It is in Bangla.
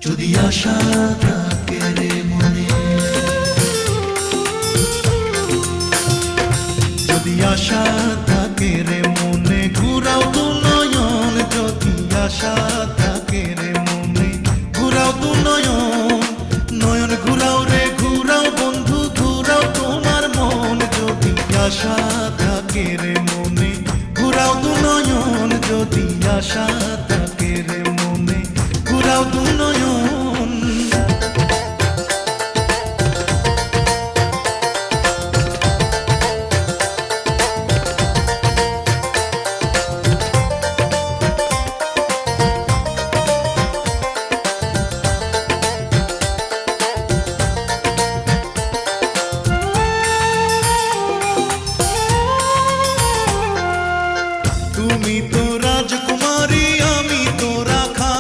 যদি আশা থাকে রে মনে, যদি আশা থাকে রে মনে, ঘুরাও দু নয়ন। যদি আশা থাকে রে মনে, ঘুরাও দু নয়ন। নয়ন ঘুরাও রে ঘুরাও বন্ধু, ঘুরাও তোমার মন। যদি আশা থাকে রে মনে, ঘুরাও দু নয়ন। যদি আশা থাকে রে মনে, ঘুরাও দু